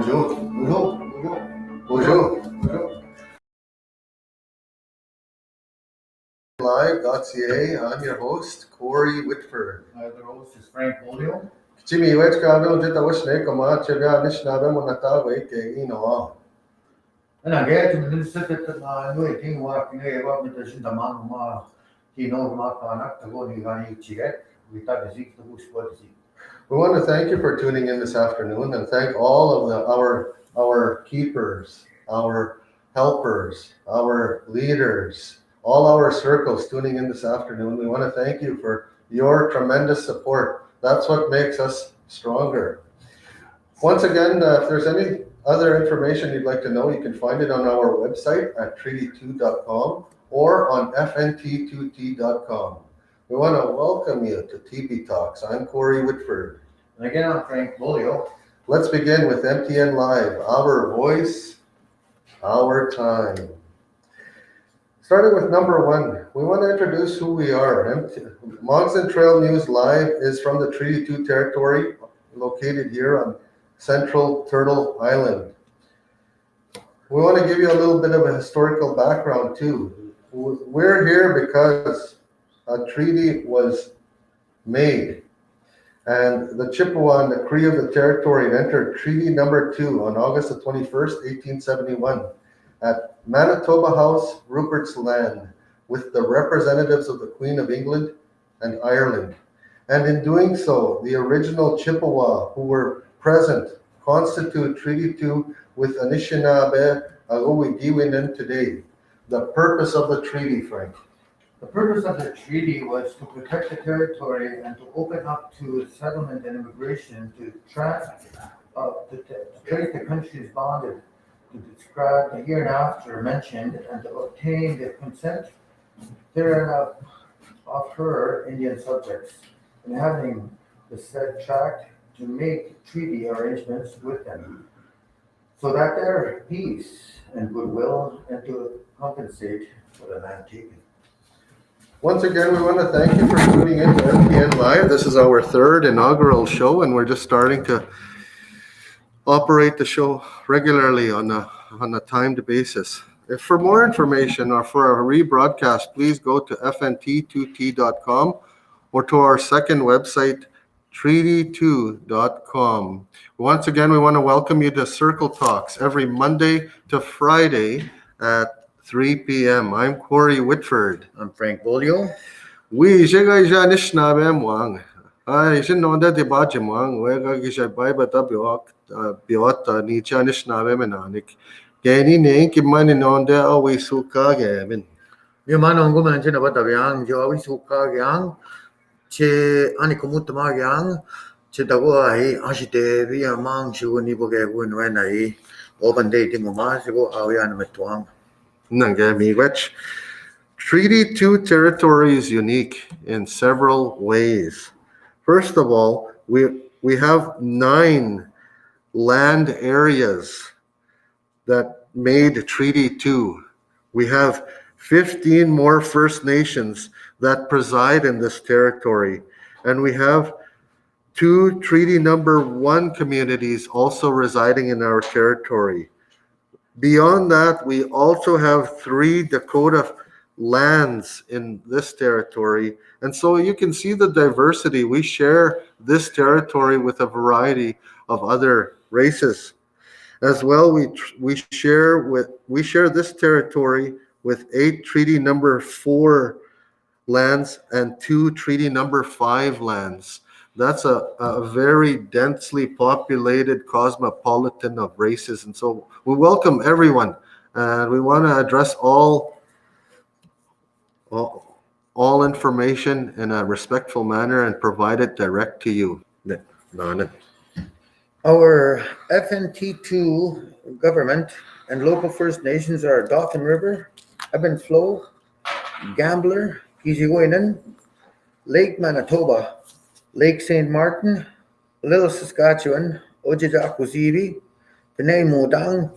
Bonjour. Bonjour. Bonjour. Bonjour. Bonjour. Live.ca. I'm your host, Corey Whitford. My other host is Frank Bolio. Jimmy, which Gabriel did the wish Nick on my Chivia Nishnabem on the Taway, Gino. And I get to the second new thing working about with the Shindamama, Kino Maka, the one you got yet. We thought the Zik to Bush was it. We want to thank you for tuning in this afternoon and thank all of our keepers, our helpers, our leaders, all our circles tuning in this afternoon. We want to thank you for your tremendous support. That's what makes us stronger. Once again, if there's any other information you'd like to know, you can find it on our website at treaty2.com or on fnt2t.com. We want to welcome you to TP Talks. I'm Corey Whitford. And again, I'm Frank Bolio. Let's begin with MTNLIve, our voice, our time. Starting with number one, we want to introduce who we are. Moncton Trail News Live is from the Treaty 2 territory located here on Central Turtle Island. We want to give you a little bit of a historical background too. We're here because a treaty was made and the Chippewa and the Cree of the territory entered Treaty Number 2 on August the 21st, 1871 at Manitoba House, Rupert's Land, with the representatives of the Queen of England and Ireland. And in doing so, the original Chippewa who were present constitute Treaty 2 with Anishinaabe Agowidiwinen today. The purpose of the treaty, Frank. The purpose of the treaty was to protect the territory and to open up to settlement and immigration to trace the countries bonded, to describe the hereinafter mentioned, and to obtain the consent thereof of her Indian subjects, and having the said tract to make treaty arrangements with them, so that their peace and goodwill, and to compensate for the land taken. Once again, we want to thank you for tuning in to MTNLIve. This is our third inaugural show, and we're just starting to operate the show regularly on a timed basis. If for more information or for a rebroadcast, please go to fnt2t.com or to our second website, treaty2.com. Once again, we want to welcome you to CircleTalks every Monday to Friday at 3 p.m. I'm Corey Whitford. I'm Frank Bolio. We Nishnabem Wang. I should know that the Bajamang, where I should buy but up Biota, Nietzsche Nishnabem and Anik. Gany name, keep money on there always who kagavin. Your man on go mention about the young, you always who kagang, che Anikumutamagang, che Dawai, Ashite, among you when you get when I open dating of Masigo, Avian Metuang. Nangami, which Treaty 2 territory is unique in several ways. First of all, we have 9 land areas that made Treaty 2. We have 15 more First Nations that preside in this territory, and we have 2 Treaty Number 1 communities also residing in our territory. Beyond that, we also have 3 Dakota lands in this territory. And so you can see the diversity. We share this territory with a variety of other races. As well, we share this territory with 8 Treaty Number 4 lands and 2 Treaty Number 5 lands. That's a very densely populated cosmopolitan of races. And so we welcome everyone, and we want to address all information in a respectful manner and provide it direct to you. Our FNT2 government and local First Nations are Dauphin River, Ebb and Flow, Gambler, Kiziwinen, Lake Manitoba, Lake St. Martin, Little Saskatchewan, Ojijakuzibi, Panay Modang,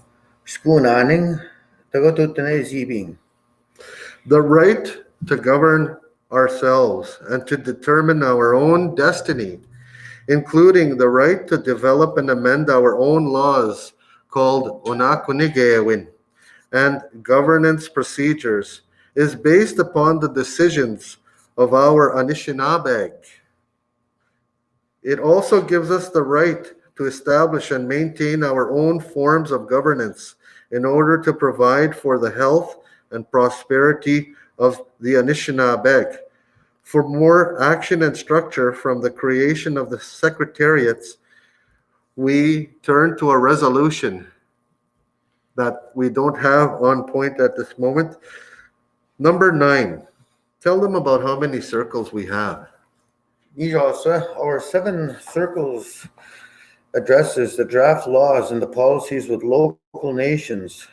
Skunaning, Tagotutanay Zibing. The right to govern ourselves and to determine our own destiny including the right to develop and amend our own laws called Onakunigewin and governance procedures, is based upon the decisions of our Anishinaabe. It also gives us the right to establish and maintain our own forms of governance in order to provide for the health and prosperity of the Anishinaabe. For more action and structure from the creation of the secretariats, we turn to a resolution that we don't have on point at this moment. Number 9, tell them about how many circles we have. Our 7 circles addresses the draft laws and the policies with local nations.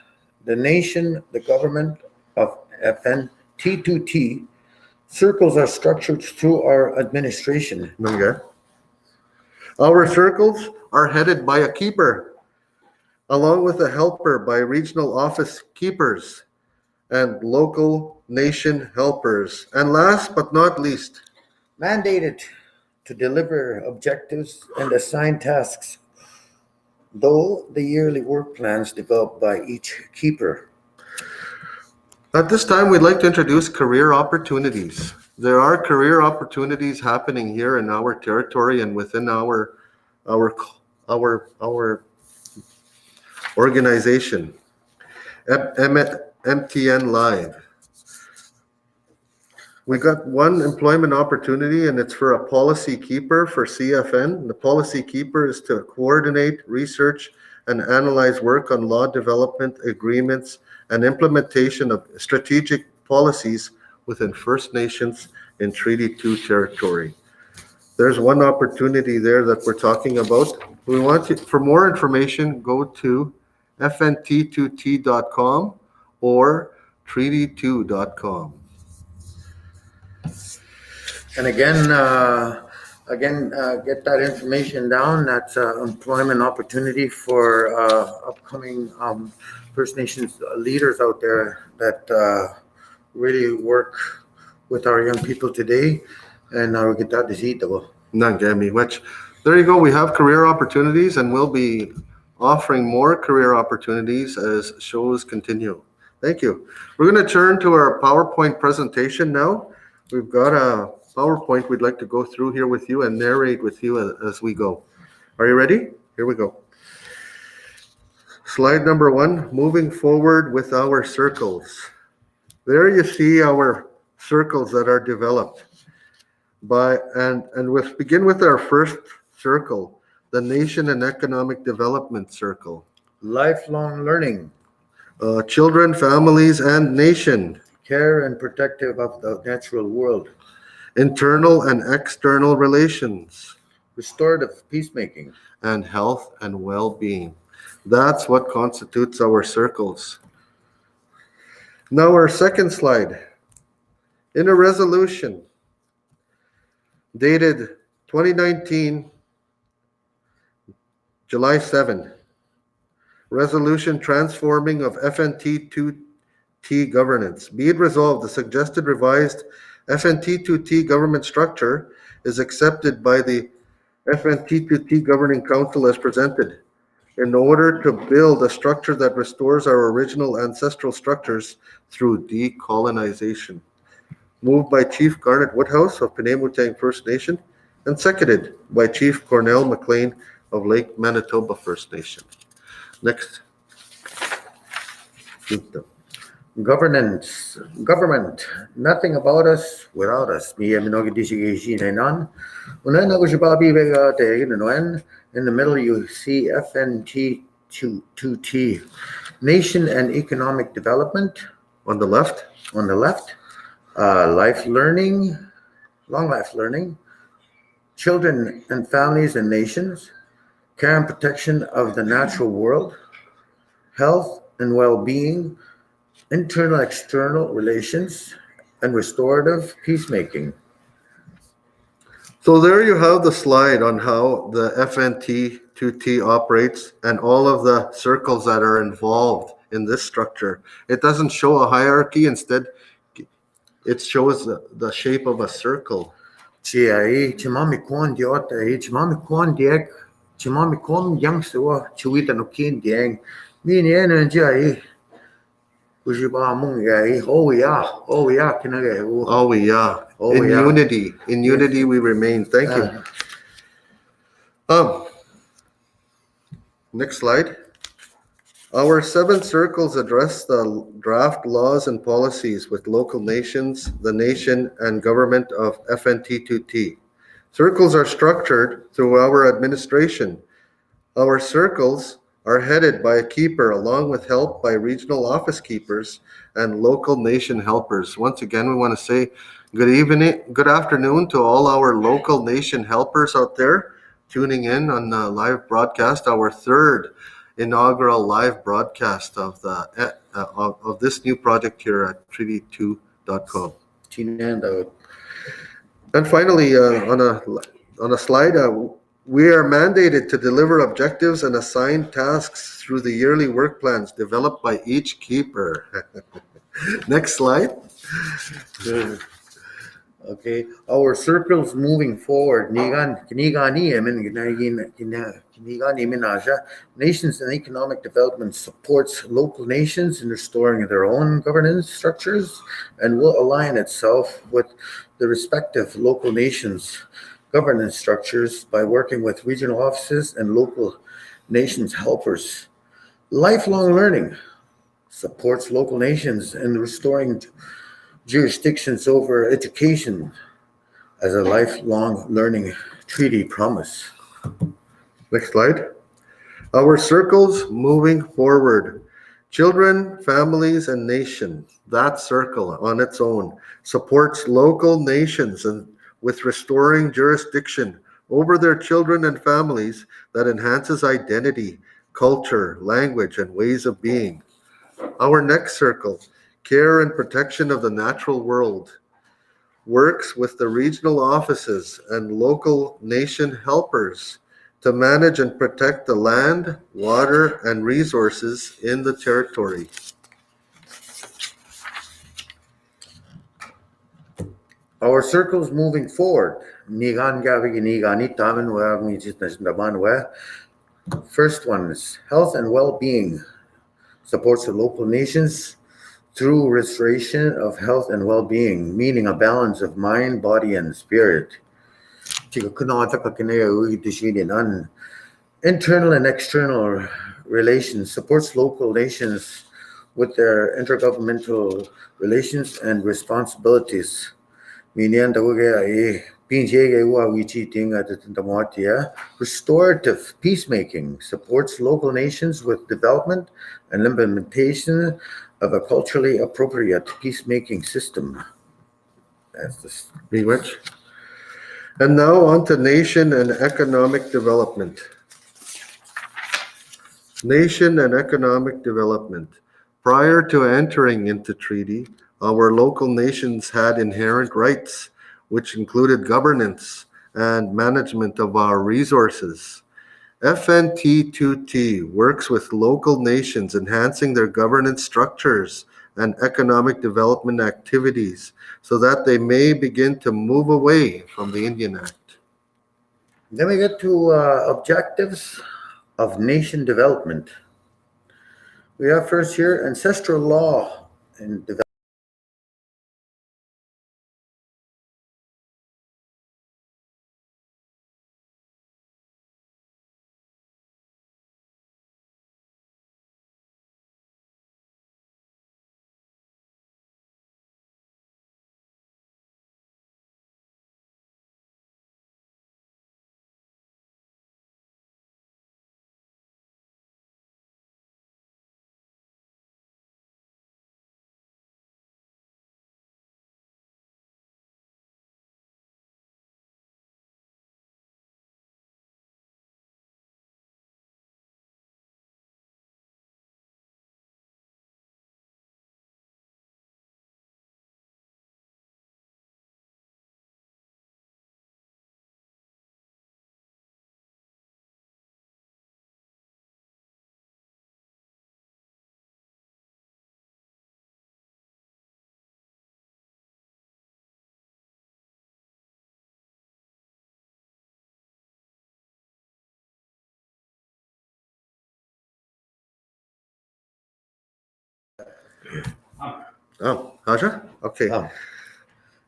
The nation, the government of FNT2T, circles are structured through our administration. Okay. Our circles are headed by a keeper, along with a helper by regional office keepers and local nation helpers. And last but not least, Mandated to deliver objectives and assign tasks, though the yearly work plans developed by each keeper. at this time, we'd like to introduce career opportunities. There are career opportunities happening here in our territory and within our organization, MTNLIve. We got one employment opportunity, and it's for a policy keeper for CFN. The policy keeper is to coordinate, research, and analyze work on law development, agreements, and implementation of strategic policies within First Nations in Treaty 2 territory. There's one opportunity there that we're talking about. We want you, for more information, go to fnt2t.com or treaty2.com. And again, get that information down. That's employment opportunity for upcoming First Nations leaders out there that really work with our young people today. And we'll get that visitable. There you go. We have career opportunities, and we'll be offering more career opportunities as shows continue. Thank you. We're going to turn to our PowerPoint presentation now. We've got a PowerPoint we'd like to go through here with you and narrate with you as we go. Are you ready? Here we go. Slide number 1, moving forward with our circles. There you see our circles that are developed and we'll begin with our first circle, the Nation and Economic Development Circle. Lifelong learning. Children, families, and nation. Care and protective of the natural world. Internal and external relations. Restorative peacemaking. And health and well-being. That's what constitutes our circles. Now our second slide. In a resolution dated 2019, July 7, resolution transforming of FNT2T governance. Be it resolved, the suggested revised FNT2T government structure is accepted by the FNT2T Governing Council as presented in order to build a structure that restores our original ancestral structures through decolonization. Moved by Chief Garnet Woodhouse of Penamutang First Nation and seconded by Chief Cornell McLean of Lake Manitoba First Nation. Next. Government, nothing about us without us. In the middle, you see FNT2T, Nation and Economic Development. On the left, life learning, long life learning, children and families and nations, care and protection of the natural world, health and well-being, internal external relations, and restorative peacemaking. so there you have the slide on how the FNT2T operates and all of the circles that are involved in this structure. It doesn't show a hierarchy, instead it shows the shape of a circle. Ai, Chimami Kwan Diota, Chimami Kwan Diek, Chimami Kwan Youngster, Chuita no Kin Diang, Minian and Jai, Kujiba Mung Yai, oh yeah, can I get Oh, yeah. Oh, In yeah. unity. In unity we remain. Thank you. Um, next slide. Our 7 circles address the draft laws and policies with local nations, the nation, and government of FNT2T. Circles are structured through our administration. Our circles are headed by a keeper along with help by regional office keepers and local nation helpers. Once again, we want to say good evening, good afternoon to all our local nation helpers out there tuning in on the live broadcast, our 3rd inaugural live broadcast of this new project here at treaty2.com. Tinanda. And finally, on a slide, we are mandated to deliver objectives and assign tasks through the yearly work plans developed by each keeper. Next slide. Okay, our circles moving forward. Nations and economic development supports local nations in restoring their own governance structures and will align itself with the respective local nations' governance structures by working with regional offices and local nations helpers. Lifelong learning supports local nations in restoring jurisdictions over education as a lifelong learning treaty promise. Next slide. Our circles moving forward. Children, families, and nation. That circle on its own supports local nations and with restoring jurisdiction over their children and families that enhances identity, culture, language, and ways of being. Our next circle, care and protection of the natural world, works with the regional offices and local nation helpers to manage and protect the land, water, and resources in the territory. Our circles moving forward. First one is health and well-being supports the local nations through restoration of health and well-being, meaning a balance of mind, body, and spirit. Internal and external relations supports local nations with their intergovernmental relations and responsibilities. Restorative peacemaking supports local nations with development and implementation of a culturally appropriate peacemaking system. That's the Pretty much. And now on to nation and economic development. Nation and economic development. Prior to entering into treaty, our local nations had inherent rights, which included governance and management of our resources. FNT2T works with local nations enhancing their governance structures and economic development activities so that they may begin to move away from the Indian Act. Then we get to objectives of nation development. We have first here ancestral law and development. Oh, Haja? Okay. Um,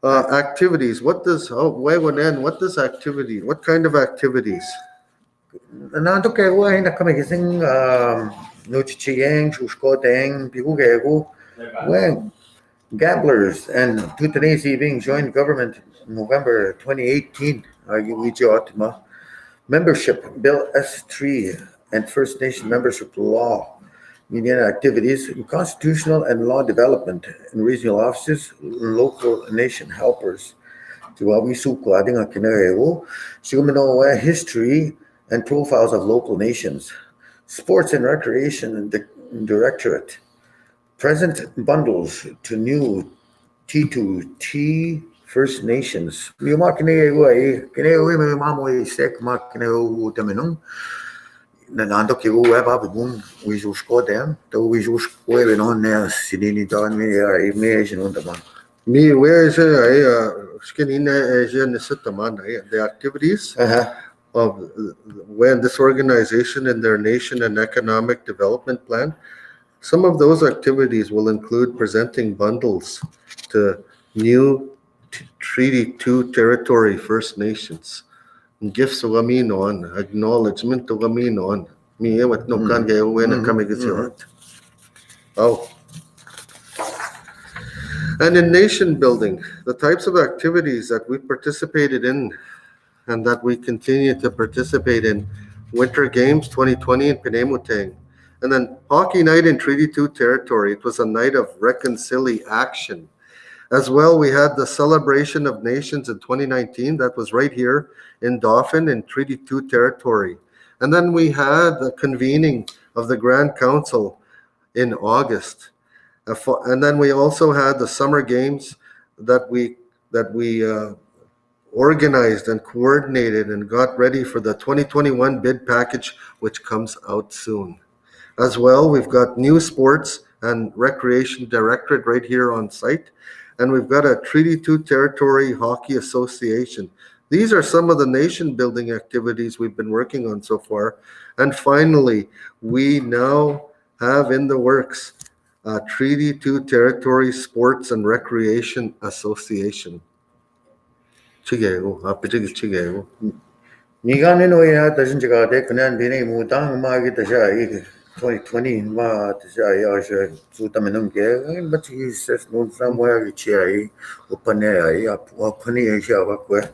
Activities, what does what kind of activities? Nando ke wo na kami kising no chichiyeng shushko deng bihu gego when gamblers and Tutanese being joined government in November 2018 membership bill S3 and First Nation membership law median activities in constitutional and law development in regional offices local nation helpers history and profiles of local nations, sports and recreation directorate, present bundles to new T2T First Nations. Nando ke web up boom we just score them to we just score on there sinini don me imagine on the man. Me, where is the activities of when this organization and their nation and economic development plan. Some of those activities will include presenting bundles to new Treaty 2 territory First Nations. Gifts of on acknowledgement of on. Me, what no can get away and come against your. Oh. And in nation building, the types of activities that we participated in and that we continue to participate in, Winter Games 2020 in Penemutang, and then Hockey Night in Treaty 2 territory. It was a night of reconciliation. As well, we had the Celebration of Nations in 2019. That was right here in Dauphin in Treaty 2 territory. And then we had the convening of the Grand Council in August. And then we also had the Summer Games that we organized and coordinated and got ready for the 2021 bid package, which comes out soon. As well, we've got new sports and recreation directorate right here on site, and we've got a Treaty 2 Territory Hockey Association. These are some of the nation building activities we've been working on so far. And finally, we now have in the works a Treaty 2 Territory Sports and Recreation Association. Chigego. Nigane no ya doesn't go de kanan bini mutang magi tasha 2020 ma tasha ya sha sutaminum ke but he says no somewhere chai upane ya upane ya bakwe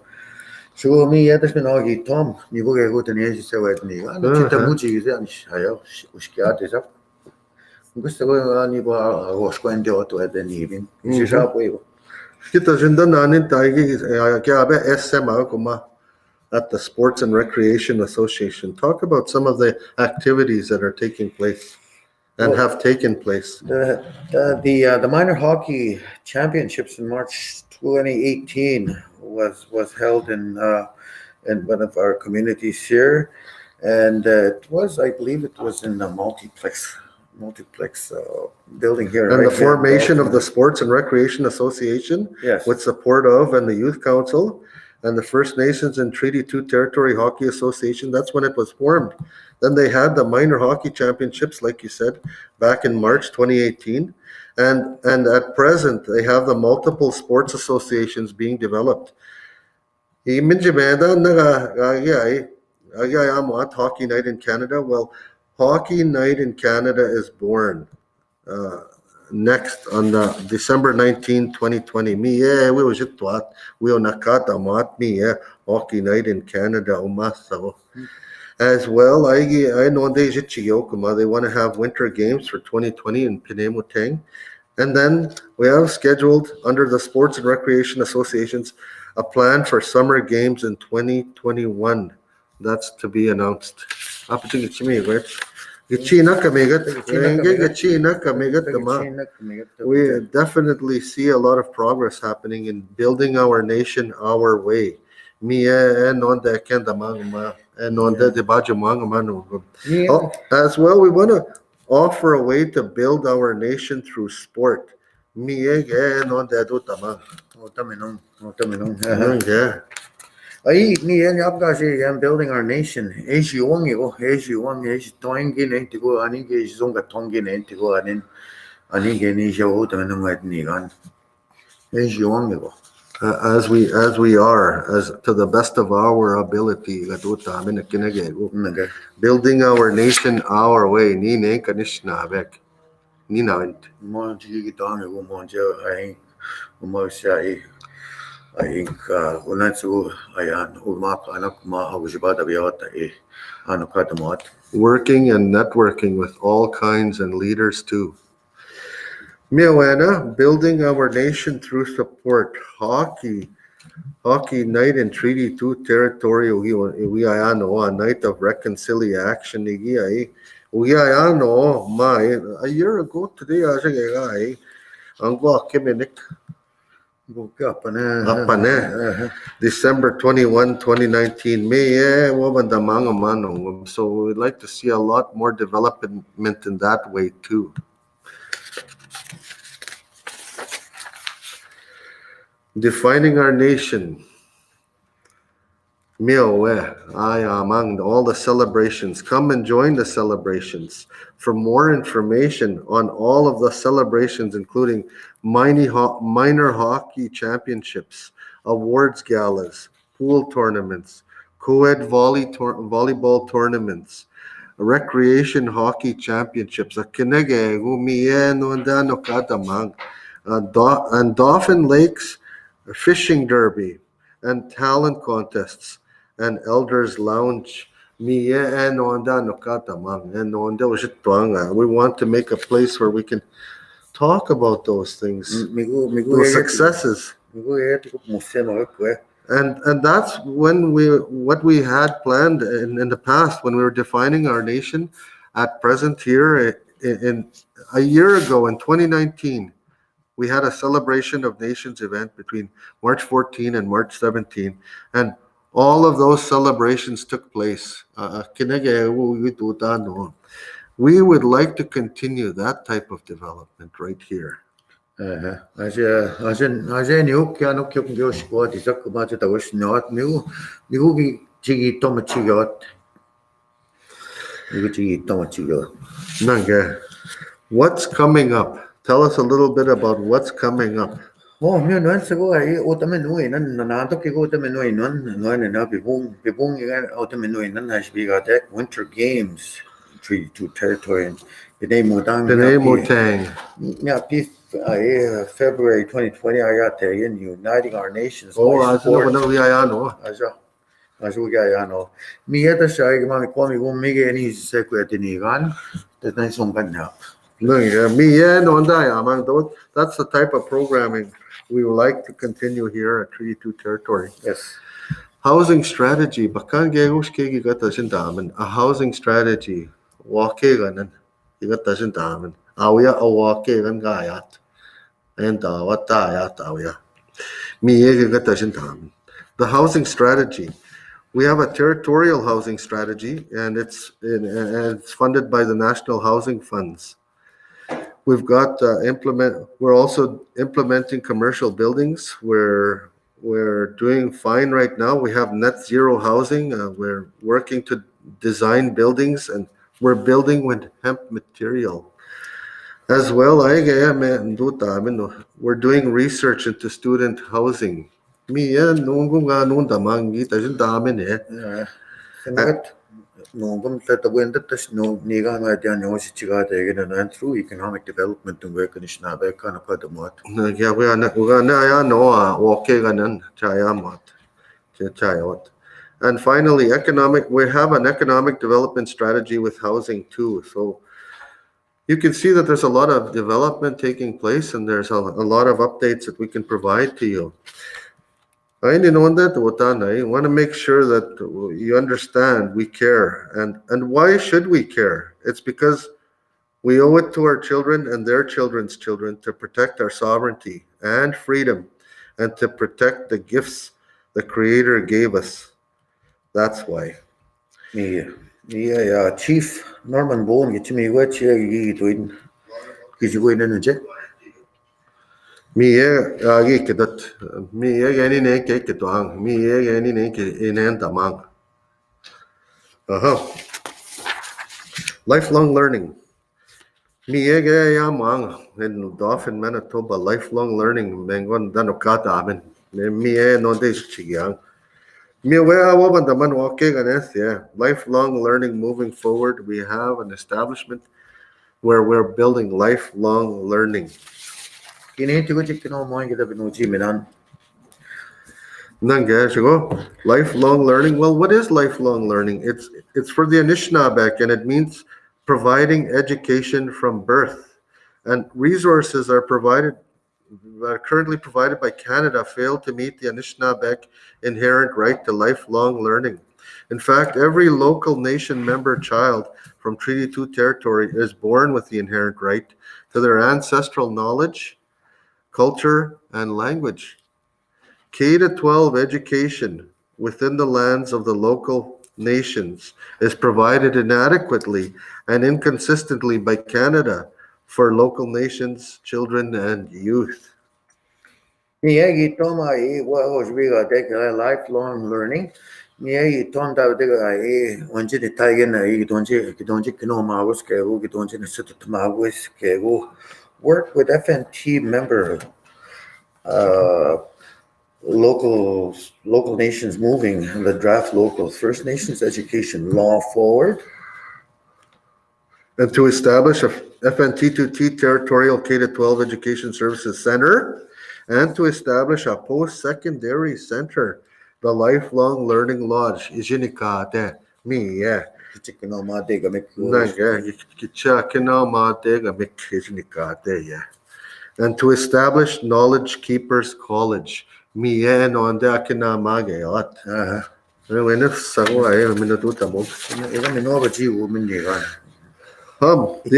so mi ya tas no gi tom ni bo ge go tani se wet ni ano chita muchi ge an shayo ushkia tesa gusto go ani bo go skwende oto ed ni bin si sha bo Kita jinda nanin taigi kya abe SMA kuma at the Sports and Recreation Association. Talk about some of the activities that are taking place and have taken place. The minor hockey championships in March 2018 was held in one of our communities here, and I believe it was in the multiplex building here. And right the formation here. of the Sports and Recreation Association, Yes. with support of and the Youth Council and the First Nations and Treaty 2 Territory Hockey Association, that's when it was formed. Then they had the minor hockey championships, like you said, back in March 2018. And at present, they have the multiple sports associations being developed. Hockey Night in Canada. Well, Hockey Night in Canada is born next on December 19, 2020. We was just what we on Nakata mat me Hockey Night in Canada umasago. As well, I know they want to have Winter Games for 2020 in Penemutang. And then we have scheduled under the Sports and Recreation Associations a plan for Summer Games in 2021. That's to be announced. We definitely see a lot of progress happening in building our nation our way. As well, we want to offer a way to build our nation through sport. Yeah. I'm building our nation. 아니 괜히 저 오다면 뭐 니간 해지왕이고 as we are, as to the best of our ability, gatuta amin kinagego. 뭔가 Building our nation our way, ni ne kanishna bek, ni na. 뭐 지기도 아니고 먼저 아이 뭐 시아이 아이 원한수 아야 우마 아나 마 하고 싶어다 비었다 이 아나 카드 뭐 Working and networking with all kinds and leaders too. Miwana, building our nation through support. Hockey night in Treaty 2 territory. We ayano a night of reconciliation. We ayano a year ago today. Ay angwa kiminik Gapane. December 21, 2019. So we'd like to see a lot more development in that way too. Defining our nation. Among all the celebrations. Come and join the celebrations. For more information on all of the celebrations, including minor hockey championships, awards galas, pool tournaments, co-ed volleyball tournaments, recreation hockey championships, and Dauphin Lakes fishing derby, and talent contests, and elders lounge. We want to make a place where we can talk about those things, those successes. And that's what we had planned in the past when we were defining our nation. At present here in a year ago in 2019, we had a celebration of nations event between March 14 and March 17, and all of those celebrations took place. We would like to continue that type of development right here. 아제 뉴욕 기아노 교식과 디자크 마저다 훨씬 나왔 미국이 지기 또 맞추겨 미국 지기 또 맞추겨 What's coming up? Tell us a little bit about what's coming up. 면 쓰고 이 오타면 누이는 나도 끼고 오타면 누이는 너는 나 비봉이가 오타면 누이는 하시비가 될 Winter Games Treaty 2 territory Mutang. February 2020 I got there in Uniting Our Nations. Miyata siya mami kwami kung mige ni se kwetinigan tatay songkanya. That's the type of programming we would like to continue here at Treaty 2 territory. Yes. Housing strategy. A housing strategy. Wakeganan. Awya awakegan gayat. And what dayat awya. The housing strategy. We have a territorial housing strategy, and it's funded by the National Housing Funds. We've got we're also implementing commercial buildings. We're doing fine right now. We have net zero housing. We're working to design buildings, and we're building with hemp material. As well, we're doing research into student housing. Through economic development and finally, we have an economic development strategy with housing too. So you can see that there's a lot of development taking place, and there's a lot of updates that we can provide to you. I want to make sure that you understand we care. And why should we care? It's because we owe it to our children and their children's children to protect our sovereignty and freedom, and to protect the gifts the Creator gave us. That's why. Chief Norman Bone get me what you doing? Because you going in a jet? Lifelong learning. Miege Yamang in Dauphin, Manitoba, lifelong learning, Mengon Danokata, Amen. Mie no days chigyang. Miwe Awaban the man walking and yeah. Lifelong learning moving forward. We have an establishment where we're building lifelong learning. Kini tigo chikino mo kita binuji minan. Lifelong learning. Well, what is lifelong learning? It's for the Anishinaabeg, and it means providing education from birth. And resources are currently provided by Canada fail to meet the Anishinaabeg inherent right to lifelong learning. In fact, every local nation member child from Treaty 2 territory is born with the inherent right to their ancestral knowledge, culture, and language. K-12 education within the lands of the local nations is provided inadequately and inconsistently by Canada for local nations, children, and youth. Miyagi toma what was we got lifelong learning. Miyagi tonda onje the Tigan donji kino mawis kego donji sit mawis kego work with FNT member local nations moving the draft local First Nations education law forward. And to establish a FNT2T territorial K-12 education services center and to establish a post-secondary center, the Lifelong Learning Lodge. Ijinikate, mi, yeah. And to establish Knowledge Keepers College. The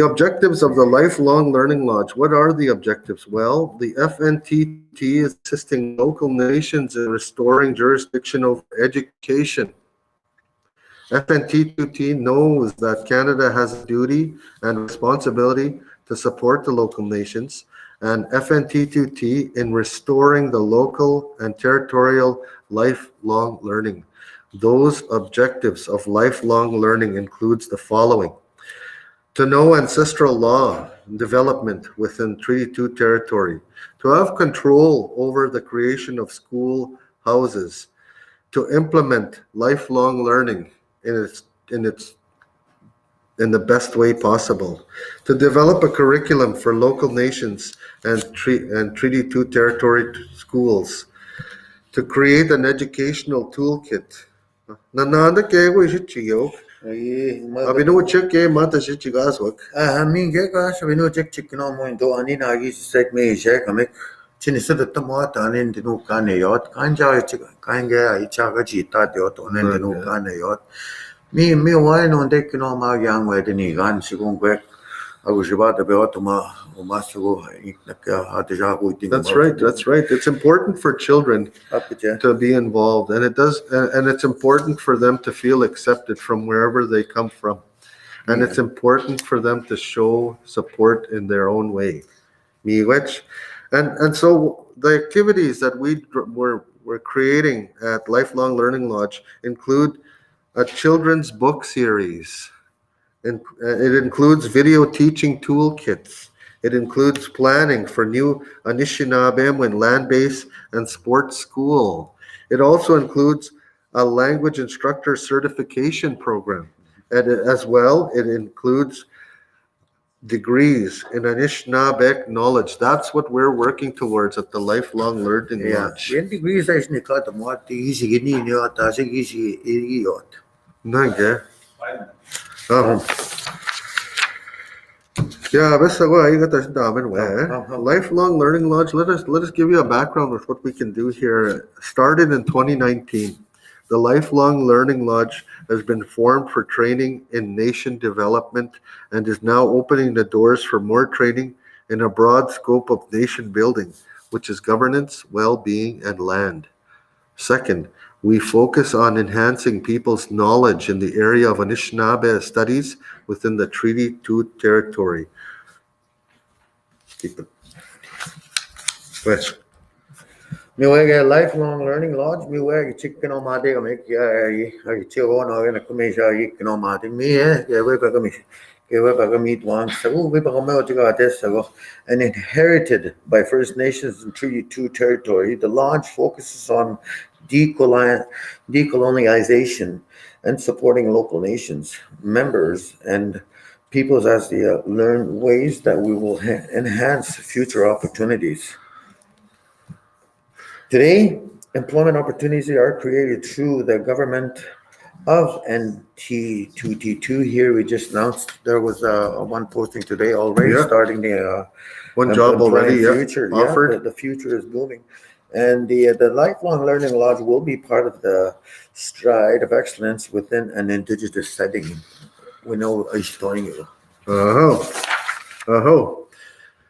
objectives of the Lifelong Learning Lodge. What are the objectives? Well, the FNTT is assisting local nations in restoring jurisdiction over education. FNT2T knows that Canada has a duty and responsibility to support the local nations, and FNT2T in restoring the local and territorial lifelong learning. Those objectives of lifelong learning includes the following: to know ancestral law development within Treaty 2 territory, to have control over the creation of school houses, to implement lifelong learning in the best way possible, to develop a curriculum for local nations and Treaty 2 territory schools, to create an educational toolkit. Nananda kego ishichiyo. Abinu cheke mata shichigaswak. Min geka sabino chik no mo do ani nagi sek me je kamik chinisa the tomata anin dinu kane yot kanja kanga ichaga jita yot onen dinu kane yot. Me why no dek no ma yang we dini gan sigon kwek agushiba the beotuma umasugo iknaka hataja uting. That's right. It's important for children to be involved, and it's important for them to feel accepted from wherever they come from. And it's important for them to show support in their own way. And so the activities that we're creating at Lifelong Learning Lodge include a children's book series. And it includes video teaching toolkits. It includes planning for new Anishinaabe and land-based and sports school. It also includes a language instructor certification program. And as well, it includes degrees in Anishinaabe knowledge. That's what we're working towards at the Lifelong Learning Lodge. Degrees actually got the more easy in your easy idiot. Yeah, Lifelong Learning Lodge. Let us give you a background of what we can do here. Started in 2019, the Lifelong Learning Lodge has been formed for training in nation development and is now opening the doors for more training in a broad scope of nation building, which is governance, well-being, and land. Second, we focus on enhancing people's knowledge in the area of Anishinaabe studies within the Treaty 2 territory. Keep it. Yes. Miwege Lifelong Learning Lodge, miwege chicken on my day, make ya chill on or in a commission, you can on my day, me, yeah, we got a commission. and inherited by First Nations in Treaty 2 territory, the Lodge focuses on decolonization and supporting local nations, members, and peoples as they learn ways that we will enhance future opportunities. Today, employment opportunities are created through the government of NT2T2. Here we just announced there was one posting today already, Yeah. starting the One job already, yeah, future. offered. Yeah, the future is booming. And the Lifelong Learning Lodge will be part of the stride of excellence within an Indigenous setting. We know Estonia.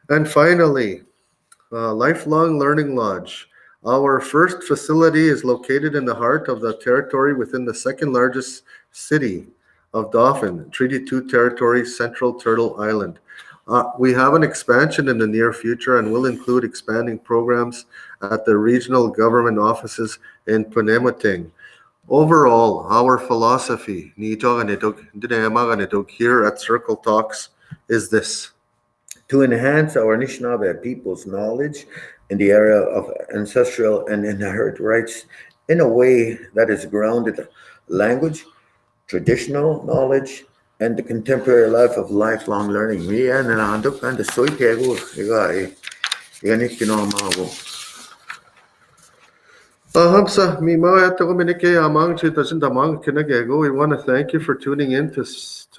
And finally, Lifelong Learning Lodge. Our first facility is located in the heart of the territory within the second largest city of Dauphin, Treaty 2 territory, Central Turtle Island. We have an expansion in the near future and will include expanding programs at the regional government offices in Punemuting. Overall, our philosophy here at Circle Talks is this: to enhance our Anishinaabe people's knowledge in the area of ancestral and inherent rights in a way that is grounded language, traditional knowledge, and the contemporary life of lifelong learning. Hamsa, we want to thank you for tuning in to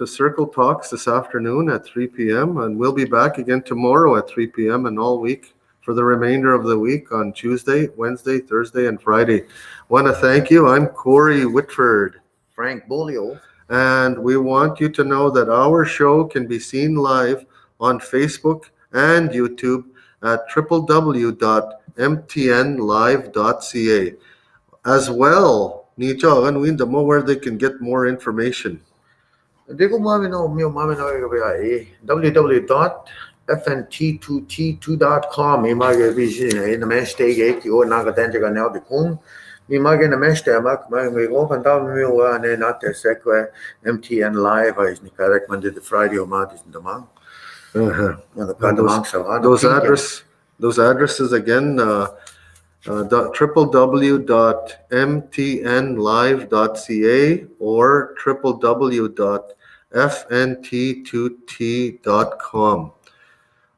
Circle Talks this afternoon at 3 p.m. And we'll be back again tomorrow at 3 p.m. and all week for the remainder of the week on Tuesday, Wednesday, Thursday, and Friday. Want to thank you. I'm Corey Whitford. Frank Bolio. And we want you to know that our show can be seen live on Facebook and YouTube at www.mtnlive.ca. As well, where they can get more information. www.fnt2t2.com. MTNLIve recommended the Friday or Those addresses again, www.mtnlive.ca or www.fnt2t.com.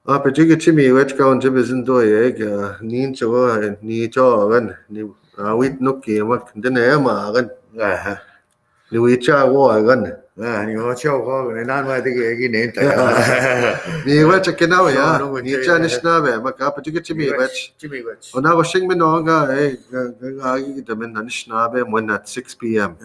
Pajiga chimi wechka on jibizindo egg, nincho and nicho and wit nuki mak dinema again. Niwicha war again. You watch out, and I'm like again. Ni wecha kinawa ya, nicha nishnabe, maka pajiga chimi wech. Onago shingminoga, damen nishnabe when at 6 p.m.